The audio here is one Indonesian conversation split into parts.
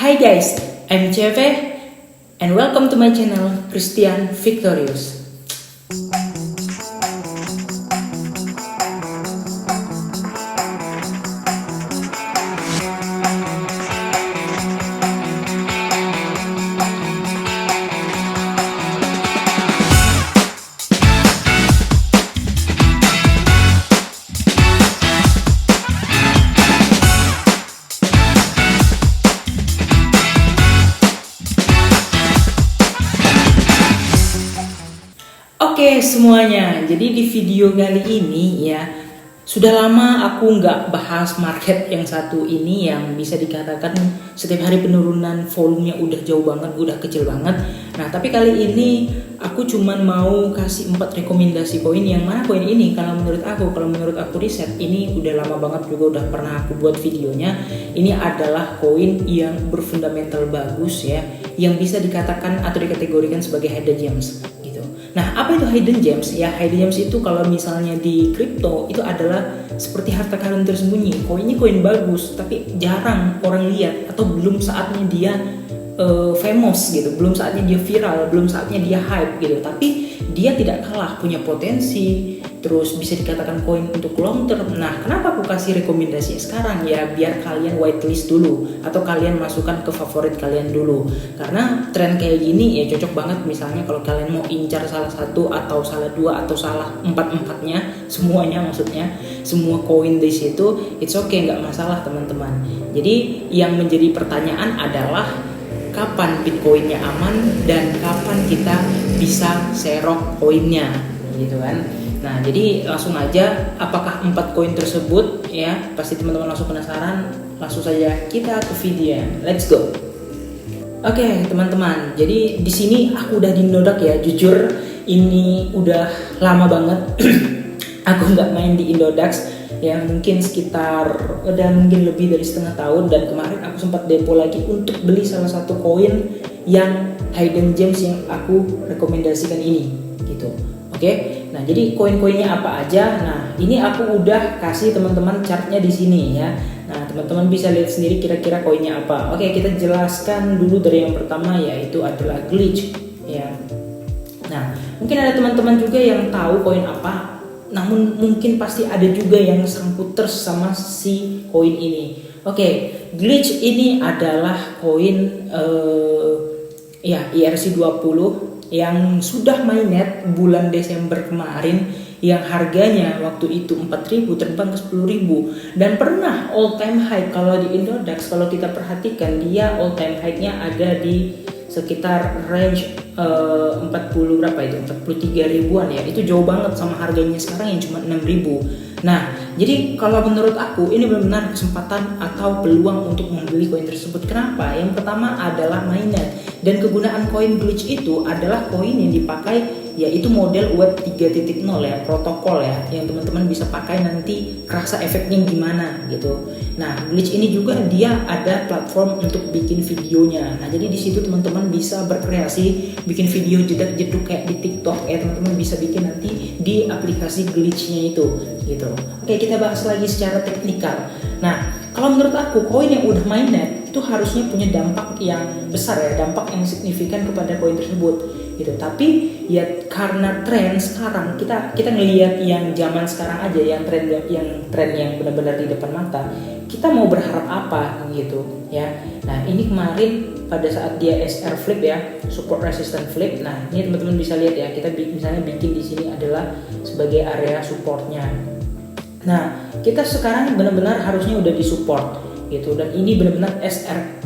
Hi guys, I'm Jeve and welcome to my channel Christian Victorious. Oke semuanya, jadi di video kali ini ya sudah lama aku nggak bahas market yang satu ini yang bisa dikatakan setiap hari penurunan volumenya udah jauh banget, udah kecil banget. Nah tapi kali ini aku cuman mau kasih 4 rekomendasi koin yang mana koin ini kalau menurut aku riset ini udah lama banget juga udah pernah aku buat videonya. Ini adalah koin yang berfundamental bagus ya, yang bisa dikatakan atau dikategorikan sebagai hidden gems. Nah, apa itu hidden gems? Ya, hidden gems itu kalau misalnya di kripto itu adalah seperti harta karun tersembunyi. Koinnya koin bagus, tapi jarang orang lihat atau belum saatnya dia famous gitu, belum saatnya dia viral, belum saatnya dia hype gitu. Tapi dia tidak kalah punya potensi, terus bisa dikatakan koin untuk long term. Nah, kenapa aku kasih rekomendasi sekarang ya? Biar kalian whitelist dulu atau kalian masukkan ke favorit kalian dulu. Karena tren kayak gini ya cocok banget misalnya kalau kalian mau incar salah satu atau salah dua atau salah empat-empatnya, semuanya maksudnya, semua koin di situ, it's okay, nggak masalah teman-teman. Jadi yang menjadi pertanyaan adalah kapan Bitcoinnya aman dan kapan kita bisa serok koinnya gitu kan. Nah jadi langsung aja, apakah 4 koin tersebut ya pasti teman-teman langsung penasaran. Langsung saja kita ke video, let's go. Oke teman-teman, jadi di sini aku udah di Indodax ya. Jujur ini udah lama banget aku nggak main di Indodax ya, mungkin sekitar udah mungkin lebih dari setengah tahun. Dan kemarin aku sempat depo lagi untuk beli salah satu koin yang hidden gems yang aku rekomendasikan ini gitu. Oke, nah jadi koin-koinnya apa aja? Nah ini aku udah kasih teman-teman chartnya di sini ya. Nah teman-teman bisa lihat sendiri kira-kira koinnya apa. Oke, kita jelaskan dulu dari yang pertama, yaitu adalah glitch ya. Nah mungkin ada teman-teman juga yang tahu koin apa, namun mungkin pasti ada juga yang sangkuters sama si koin ini. Oke, glitch ini adalah koin ya ERC20 yang sudah mainnet bulan Desember kemarin, yang harganya waktu itu 4.000 terbang ke 10.000 dan pernah all time high. Kalau di Indodax kalau kita perhatikan dia all time high-nya ada di sekitar range 40 berapa itu, 43 ribuan ya. Itu jauh banget sama harganya sekarang yang cuma 6.000. Nah jadi kalau menurut aku ini benar-benar kesempatan atau peluang untuk membeli koin tersebut. Kenapa? Yang pertama adalah mainnet, dan kegunaan koin glitch itu adalah koin yang dipakai yaitu model web 3.0 ya, protokol ya, yang teman-teman bisa pakai nanti kerasa efeknya gimana gitu. Nah glitch ini juga dia ada platform untuk bikin videonya. Nah jadi di situ teman-teman bisa berkreasi, bikin video jedak-jeduk kayak di TikTok ya, teman-teman bisa bikin nanti di aplikasi glitchnya itu gitu. Oke, kita bahas lagi secara teknikal. Nah kalau menurut aku koin yang udah mainnet itu harusnya punya dampak yang besar ya, dampak yang signifikan kepada koin tersebut gitu. Tapi ya karena tren sekarang kita ngelihat yang zaman sekarang aja, yang tren yang benar-benar di depan mata, kita mau berharap apa gitu ya. Nah ini kemarin pada saat dia SR flip ya, support resistant flip. Nah ini teman-teman bisa lihat ya, kita misalnya bikin di sini adalah sebagai area supportnya. Nah kita sekarang benar-benar harusnya udah disupport gitu, dan ini benar-benar SR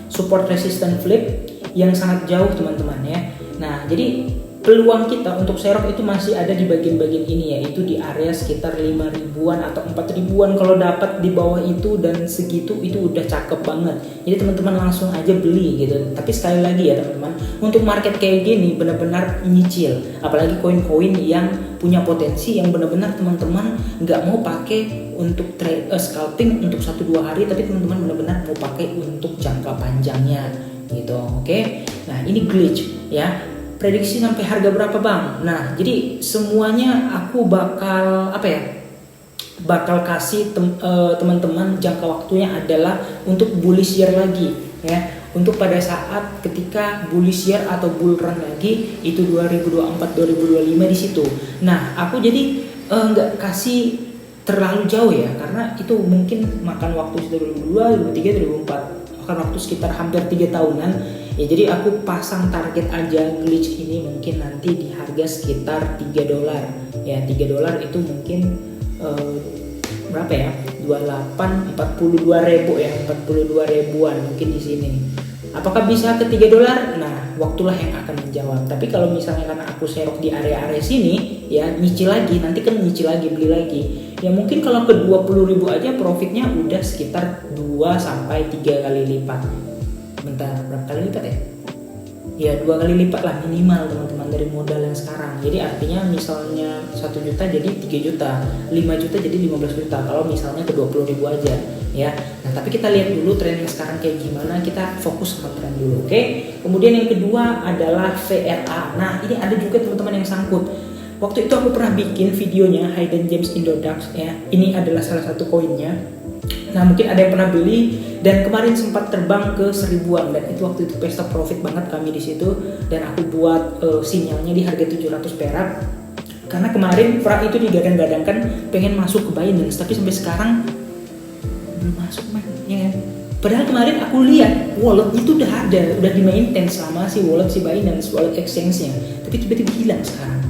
support resistant flip yang sangat jauh teman-teman ya. Nah jadi peluang kita untuk serok itu masih ada di bagian-bagian ini, yaitu di area sekitar 5 ribuan atau 4 ribuan. Kalau dapat di bawah itu dan segitu itu udah cakep banget. Jadi teman-teman langsung aja beli gitu. Tapi sekali lagi ya teman-teman, untuk market kayak gini benar-benar nyicil, apalagi koin-koin yang punya potensi yang benar-benar teman-teman nggak mau pakai untuk scalping untuk 1-2 hari, tapi teman-teman benar-benar mau pakai untuk jangka panjangnya gitu. Oke. Nah ini glitch ya. Prediksi sampai harga berapa bang? Nah jadi semuanya aku bakal bakal kasih teman-teman jangka waktunya adalah untuk bullish year lagi ya, untuk pada saat ketika bullish year atau bull run lagi itu 2024-2025 di situ. Nah, aku jadi nggak kasih terlalu jauh ya, karena itu mungkin makan waktu 2022, 2023, 2024, makan waktu sekitar hampir 3 tahunan ya. Jadi aku pasang target aja glitch ini mungkin nanti di harga sekitar $3 ya. $3 itu mungkin berapa ya, 28, 42 ribu ya, 42 ribuan mungkin di sini. Apakah bisa ke $3? Nah, waktulah yang akan menjawab. Tapi kalau misalnya karena aku serok di area-area sini ya, nyicil lagi, nanti kan nyicil lagi, beli lagi ya, mungkin kalau ke 20 ribu aja profitnya udah sekitar 2-3 kali lipat. Bentar, berapa kali lipat ya? Ya 2 kali lipat lah minimal teman-teman dari modal yang sekarang. Jadi artinya misalnya 1 juta jadi 3 juta, 5 juta jadi 15 juta kalau misalnya ke 20 ribu aja ya. Nah tapi kita lihat dulu tren yang sekarang kayak gimana, kita fokus sama tren dulu, oke? Kemudian yang kedua adalah VRA. Nah ini ada juga teman-teman yang sangkut. Waktu itu aku pernah bikin videonya Hidden Gems Indodax ya. Ini adalah salah satu koinnya. Nah mungkin ada yang pernah beli dan kemarin sempat terbang ke 1000-an, dan itu waktu itu pesta profit banget kami di situ, dan aku buat sinyalnya di harga 700 perak karena kemarin Fra itu digadang-gadangkan pengen masuk ke Binance, tapi sampai sekarang belum masuk man ya. Padahal kemarin aku lihat walletnya itu udah ada, udah di maintain sama si wallet si Binance, wallet exchange-nya, tapi tiba-tiba hilang sekarang.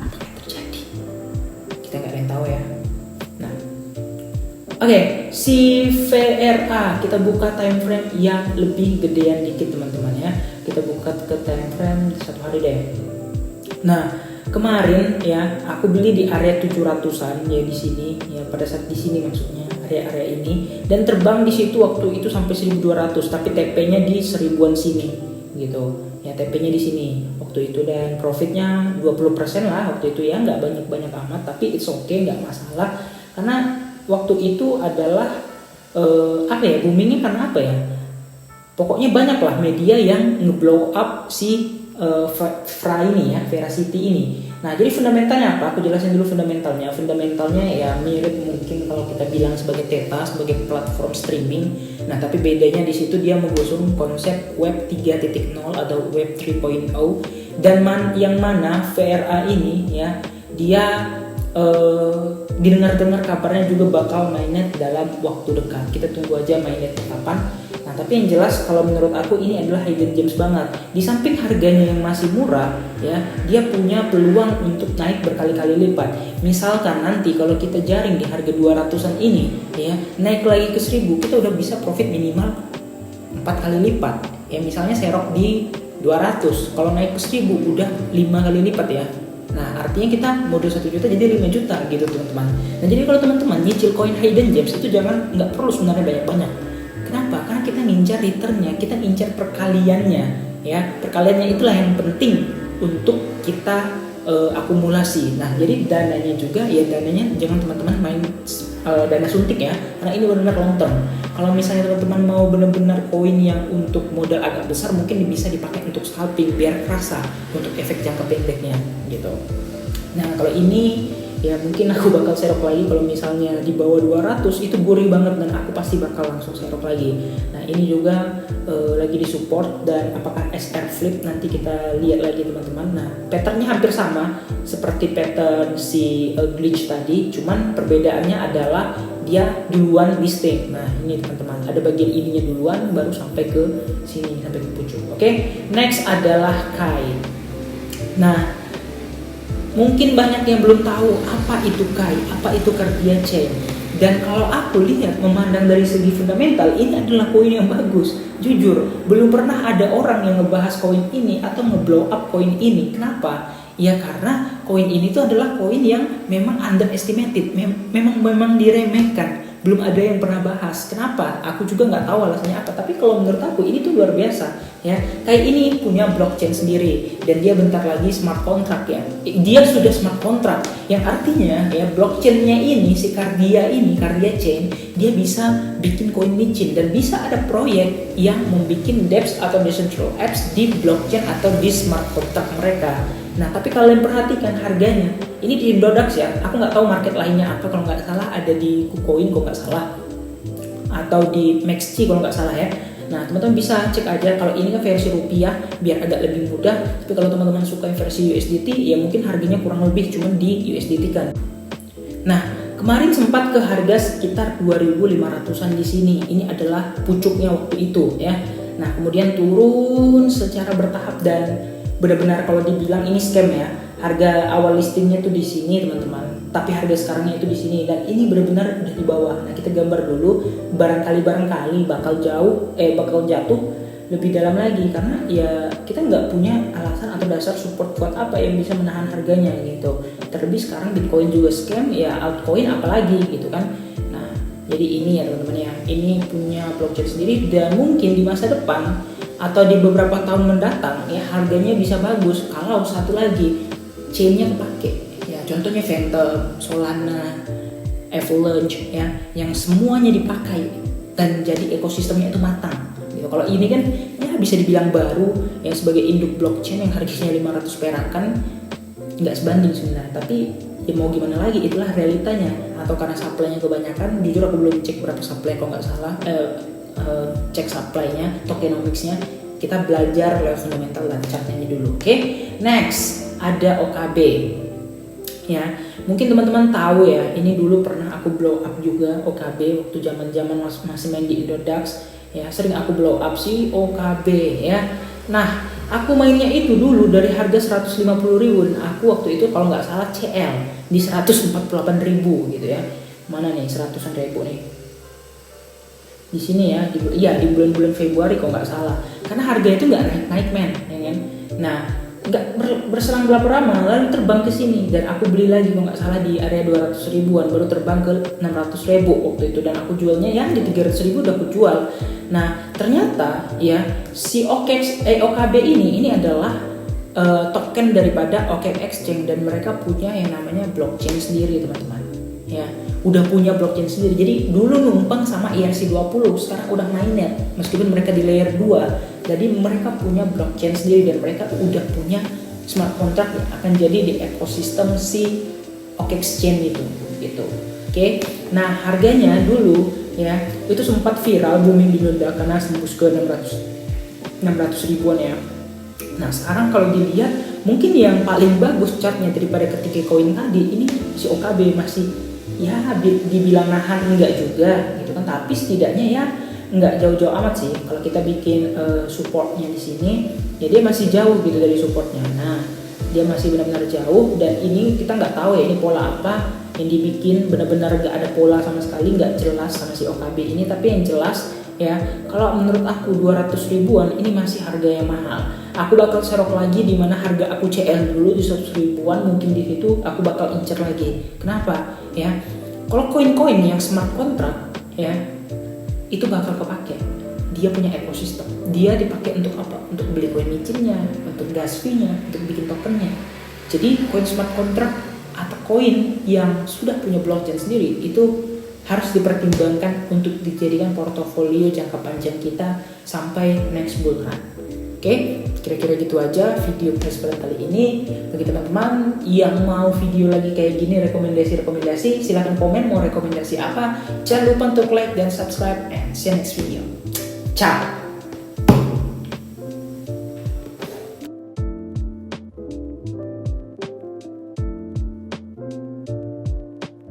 Apa yang terjadi? Kita nggak ada yang tahu ya. Oke, si VRA kita buka time frame yang lebih gedean dikit teman-teman ya. Kita buka ke time frame 1 hari deh. Nah, kemarin ya aku beli di area 700-an ya, di sini ya, pada saat di sini maksudnya area-area ini, dan terbang di situ waktu itu sampai 1200, tapi TP-nya di 1000-an sini gitu. Ya TP-nya di sini waktu itu, dan profitnya 20% lah waktu itu ya, nggak banyak-banyak amat, tapi it's okay, nggak masalah karena waktu itu adalah apa ya, boomingnya karena apa ya, pokoknya banyak lah media yang ngeblow up si Fra ini ya, Veracity ini. Nah jadi fundamentalnya apa, aku jelasin dulu fundamentalnya. Fundamentalnya ya mirip mungkin kalau kita bilang sebagai Theta, sebagai platform streaming. Nah tapi bedanya di situ dia mengusung konsep Web 3.0 atau Web 3.0, dan yang mana VRA ini ya, dia didengar-dengar kabarnya juga bakal mainnet dalam waktu dekat. Kita tunggu aja mainnet kapan. Nah tapi yang jelas kalau menurut aku ini adalah hidden gems banget. Di samping harganya yang masih murah ya, dia punya peluang untuk naik berkali-kali lipat. Misalkan nanti kalau kita jaring di harga 200-an ini ya, naik lagi ke 1000, kita udah bisa profit minimal 4 kali lipat. Ya misalnya serok di 200, kalau naik ke 1000 udah 5 kali lipat ya. Nah artinya kita modal 1 juta jadi 5 juta gitu teman-teman. Nah jadi kalau teman-teman nyicil koin hidden gems itu nggak perlu sebenarnya banyak-banyak. Kenapa? Karena kita ngincar returnnya, kita ngincar perkaliannya ya. Perkaliannya itulah yang penting untuk kita akumulasi. Nah jadi dananya juga ya, dananya jangan teman-teman main dana suntik ya, karena ini benar-benar long term. Kalau misalnya teman-teman mau benar-benar koin yang untuk modal agak besar, mungkin bisa dipakai untuk scalping biar kerasa untuk efek jangka pendeknya gitu. Nah kalau ini ya mungkin aku bakal serok lagi kalau misalnya di bawah 200 itu gurih banget, dan aku pasti bakal langsung serok lagi. Nah ini juga lagi di support, dan apakah SR flip nanti kita lihat lagi teman-teman. Nah patternnya hampir sama seperti pattern si glitch tadi, cuman perbedaannya adalah dia duluan listing. Nah ini teman-teman, ada bagian ininya duluan baru sampai ke sini, sampai ke pucuk. Oke, next adalah Kai. Nah mungkin banyak yang belum tahu apa itu Kai, apa itu Cardia Chain. Dan kalau aku lihat memandang dari segi fundamental, ini adalah koin yang bagus. Jujur, belum pernah ada orang yang ngebahas koin ini atau ngeblow up koin ini. Kenapa? Ya karena koin ini tuh adalah koin yang memang underestimated, memang diremehkan. Belum ada yang pernah bahas. Kenapa? Aku juga nggak tahu alasannya apa. Tapi kalau menurut aku ini tuh luar biasa ya. Kayak ini punya blockchain sendiri, dan dia bentar lagi smart contract ya. Dia sudah smart contract, yang artinya ya blockchainnya ini si Cardia Chain, dia bisa bikin koin licin, dan bisa ada proyek yang membuat dApps atau decentralized apps di blockchain atau di smart contract mereka. Nah tapi kalian perhatikan harganya, ini di Indodax ya, aku nggak tahu market lainnya apa, kalau nggak salah ada di KuCoin kalau nggak salah, atau di MaxC kalau nggak salah ya. Nah, teman-teman bisa cek aja, kalau ini kan versi rupiah biar agak lebih mudah. Tapi kalau teman-teman suka yang versi USDT, ya mungkin harganya kurang lebih cuma di USDT kan. Nah, kemarin sempat ke harga sekitar 2.500-an di sini. Ini adalah pucuknya waktu itu ya. Nah, kemudian turun secara bertahap dan benar-benar kalau dibilang ini scam ya. Harga awal listingnya tuh di sini teman-teman, tapi harga sekarangnya itu di sini dan ini benar-benar udah di bawah. Nah, kita gambar dulu, barangkali bakal jatuh lebih dalam lagi karena ya kita nggak punya alasan atau dasar support kuat apa yang bisa menahan harganya gitu. Terlebih sekarang Bitcoin juga scam, ya altcoin apalagi gitu kan. Nah, jadi ini ya teman-teman ya, ini punya blockchain sendiri dan mungkin di masa depan atau di beberapa tahun mendatang ya harganya bisa bagus kalau satu lagi chainnya kepake ya, contohnya Phantom, Solana, Avalanche ya, yang semuanya dipakai dan jadi ekosistemnya itu matang gitu. Kalau ini kan ya bisa dibilang baru yang sebagai induk blockchain yang harganya 500 perakan nggak sebanding sebenarnya, tapi ya mau gimana lagi, itulah realitanya. Atau karena supply-nya kebanyakan, jujur aku belum cek berapa supply kalau nggak salah, cek supply-nya, tokenomics-nya, kita belajar lewat fundamental dan chart-nya dulu. Oke, next ada OKB ya, mungkin teman-teman tahu ya, ini dulu pernah aku blow up juga OKB waktu zaman masih main di Indodax ya, sering aku blow up sih OKB ya. Nah, aku mainnya itu dulu dari harga 150.000 dan aku waktu itu kalau nggak salah CL di 148.000 gitu ya. Mana nih 100-an ribu nih di sini ya, di bulan-bulan Februari kalau nggak salah, karena harga itu nggak naik men ya kan. Nah, nggak berselang berapa lama lalu terbang ke sini dan aku beli lagi kalau nggak salah di area 200.000-an, baru terbang ke 600.000 waktu itu dan aku jualnya yang di 300.000 udah aku jual. Nah, ternyata ya si OKB ini adalah token daripada OKX Exchange dan mereka punya yang namanya blockchain sendiri teman-teman ya, udah punya blockchain sendiri. Jadi dulu numpang sama ERC20, sekarang udah mainnet meskipun mereka di layer 2. Jadi mereka punya blockchain sendiri dan mereka udah punya smart contract yang akan jadi di ekosistem si OKX Exchange itu gitu. Oke. Nah, harganya dulu ya itu sempat viral booming di Indonesia karena tembus ke 600 ribuan ya. Nah, sekarang kalau dilihat mungkin yang paling bagus chartnya daripada ketika koin tadi, ini si OKB masih ya dibilang nahan enggak juga gitu kan, tapi setidaknya ya enggak jauh-jauh amat sih. Kalau kita bikin supportnya di sini ya dia masih jauh gitu dari supportnya. Nah, dia masih benar-benar jauh dan ini kita nggak tahu ya ini pola apa yang dibikin, benar-benar nggak ada pola sama sekali, nggak jelas sama si OKB ini. Tapi yang jelas ya kalau menurut aku 200 ribuan ini masih harga yang mahal. Aku bakal serok lagi di mana harga aku CL dulu di 100 ribuan, mungkin di situ aku bakal incer lagi. Kenapa? Ya, kalau koin-koin yang smart contract ya itu bakal kepake. Dia punya ekosistem. Dia dipakai untuk apa? Untuk beli koin micinnya, untuk gas fee-nya, untuk bikin tokennya. Jadi koin smart contract atau koin yang sudah punya blockchain sendiri itu harus dipertimbangkan untuk dijadikan portofolio jangka panjang kita sampai next bull run. Oke, kira-kira gitu aja video Presiden kali ini. Bagi teman-teman yang mau video lagi kayak gini, rekomendasi, silahkan komen mau rekomendasi apa. Jangan lupa untuk like dan subscribe and see you next video. Ciao.